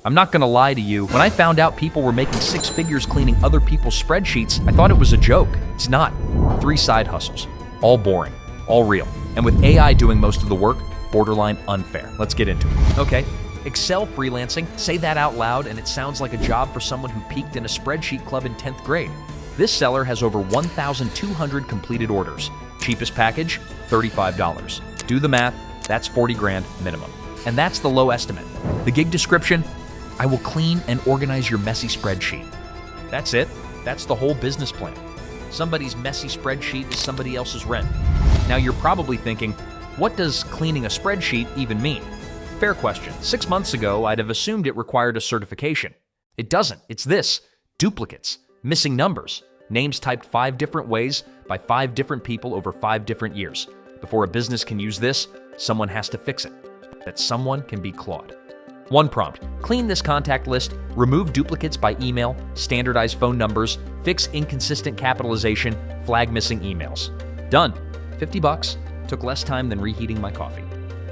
I'm not gonna lie to you, when I found out people were making six figures cleaning other people's spreadsheets, I thought it was a joke. It's not. 3 side hustles. All boring. All real. And with AI doing most of the work, borderline unfair. Let's get into it. Okay. Excel freelancing, say that out loud and it sounds like a job for someone who peaked in a spreadsheet club in 10th grade. This seller has over 1,200 completed orders. Cheapest package, $35. Do the math, that's 40 grand minimum. And that's the low estimate. The gig description, I will clean and organize your messy spreadsheet. That's it. That's the whole business plan. Somebody's messy spreadsheet is somebody else's rent. Now you're probably thinking, what does cleaning a spreadsheet even mean? Fair question. 6 months ago, I'd have assumed it required a certification. It doesn't. It's this: duplicates, missing numbers, names typed 5 different ways by 5 different people over 5 different years. Before a business can use this, someone has to fix it. That someone can be Claude. 1 prompt: clean this contact list, remove duplicates by email, standardize phone numbers, fix inconsistent capitalization, flag missing emails. Done. $50. Took less time than reheating my coffee.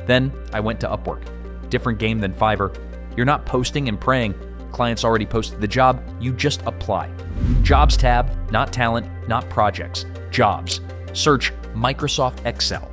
Then I went to Upwork. Different game than Fiverr. You're not posting and praying. Clients already posted the job, you just apply. Jobs tab, not talent, not projects. Jobs. Search Microsoft Excel.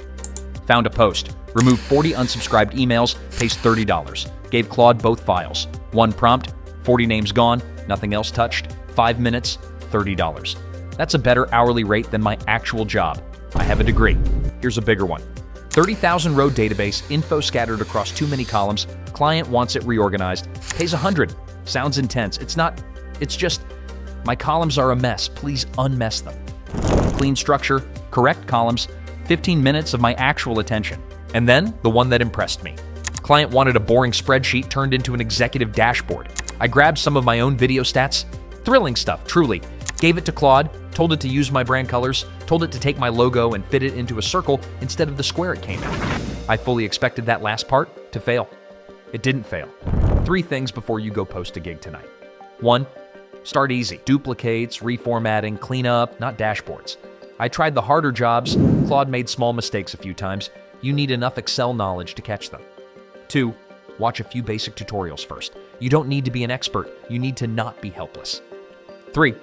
Found a post. Remove 40 unsubscribed emails, paste $30. Gave Claude both files. 1 prompt, 40 names gone, nothing else touched. 5 minutes, $30. That's a better hourly rate than my actual job. I have a degree. Here's a bigger one. 30,000 row database, info scattered across too many columns, client wants it reorganized, pays 100. Sounds intense. It's not, it's just, my columns are a mess, please unmess them. Clean structure, correct columns, 15 minutes of my actual attention. And then, the one that impressed me. Client wanted a boring spreadsheet turned into an executive dashboard. I grabbed some of my own video stats, thrilling stuff, truly. Gave it to Claude, told it to use my brand colors, told it to take my logo and fit it into a circle instead of the square it came in. I fully expected that last part to fail. It didn't fail. 3 things before you go post a gig tonight. 1, start easy. Duplicates, reformatting, cleanup, not dashboards. I tried the harder jobs. Claude made small mistakes a few times. You need enough Excel knowledge to catch them. 2, watch a few basic tutorials first. You don't need to be an expert. You need to not be helpless. 3,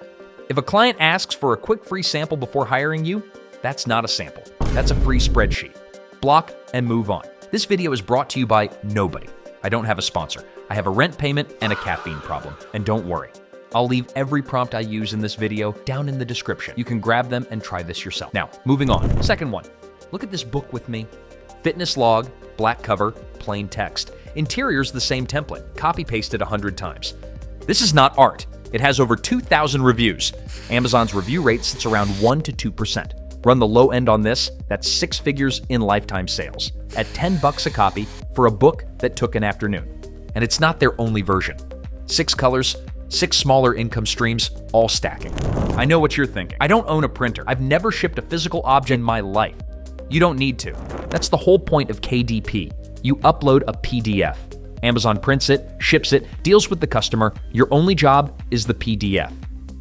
if a client asks for a quick free sample before hiring you, that's not a sample. That's a free spreadsheet. Block and move on. This video is brought to you by nobody. I don't have a sponsor. I have a rent payment and a caffeine problem. And don't worry, I'll leave every prompt I use in this video down in the description. You can grab them and try this yourself. Now, moving on. Second one, look at this book with me. Fitness log, black cover, plain text. Interior's the same template, copy-pasted 100 times. This is not art. It has over 2,000 reviews. Amazon's review rate sits around 1 to 2%. Run the low end on this, that's 6 figures in lifetime sales. At $10 a copy for a book that took an afternoon. And it's not their only version. 6 colors, 6 smaller income streams, all stacking. I know what you're thinking. I don't own a printer. I've never shipped a physical object in my life. You don't need to. That's the whole point of KDP. You upload a PDF. Amazon prints it, ships it, deals with the customer. Your only job is the PDF.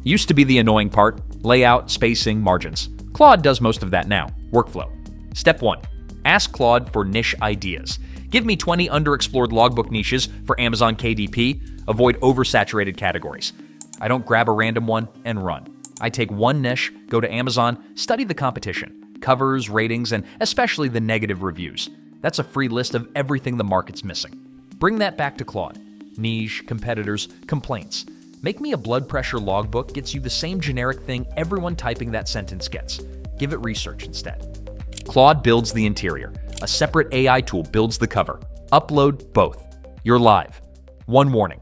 Used to be the annoying part: layout, spacing, margins. Claude does most of that now. Workflow. Step 1. Ask Claude for niche ideas. Give me 20 underexplored logbook niches for Amazon KDP. Avoid oversaturated categories. I don't grab a random one and run. I take one niche, go to Amazon, study the competition, covers, ratings, and especially the negative reviews. That's a free list of everything the market's missing. Bring that back to Claude. Niche, competitors, complaints. Make me a blood pressure logbook gets you the same generic thing everyone typing that sentence gets. Give it research instead. Claude builds the interior. A separate AI tool builds the cover. Upload both. You're live. One warning: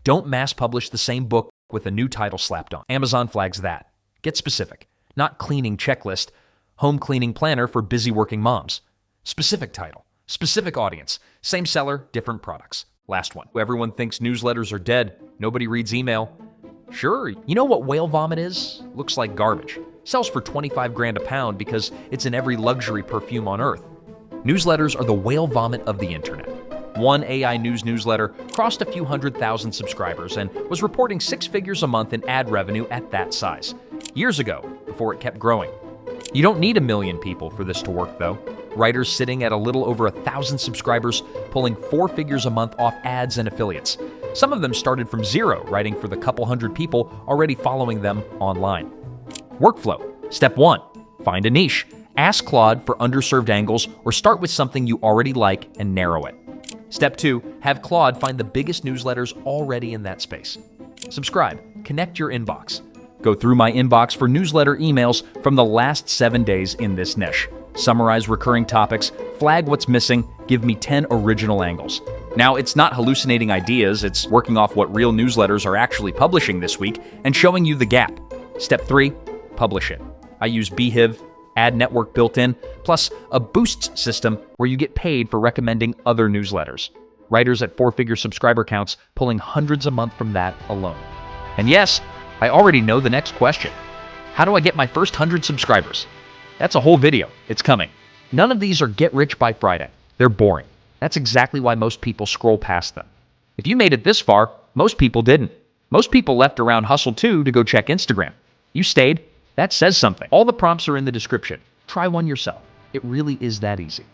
don't mass publish the same book with a new title slapped on. Amazon flags that. Get specific. Not cleaning checklist. Home cleaning planner for busy working moms. Specific title. Specific audience. Same seller, different products. Last one. Everyone thinks newsletters are dead. Nobody reads email. Sure, you know what whale vomit is? Looks like garbage. Sells for 25 grand a pound because it's in every luxury perfume on earth. Newsletters are the whale vomit of the internet. One AI news newsletter crossed a few 100,000 subscribers and was reporting 6 figures a month in ad revenue at that size. Years ago, before it kept growing. You don't need 1 million people for this to work, though. Writers sitting at a little over 1,000 subscribers, pulling 4 figures a month off ads and affiliates. Some of them started from zero, writing for the couple hundred people already following them online. Workflow. Step 1. Find a niche. Ask Claude for underserved angles or start with something you already like and narrow it. Step 2. Have Claude find the biggest newsletters already in that space. Subscribe. Connect your inbox. Go through my inbox for newsletter emails from the last 7 days in this niche. Summarize recurring topics, flag what's missing, give me 10 original angles. Now, it's not hallucinating ideas, it's working off what real newsletters are actually publishing this week and showing you the gap. Step 3, publish it. I use Beehive, ad network built in, plus a boosts system where you get paid for recommending other newsletters. Writers at 4-figure subscriber counts pulling hundreds a month from that alone. And yes, I already know the next question. How do I get my first 100 subscribers? That's a whole video. It's coming. None of these are get rich by Friday. They're boring. That's exactly why most people scroll past them. If you made it this far, most people didn't. Most people left around Hustle 2 to go check Instagram. You stayed. That says something. All the prompts are in the description. Try one yourself. It really is that easy.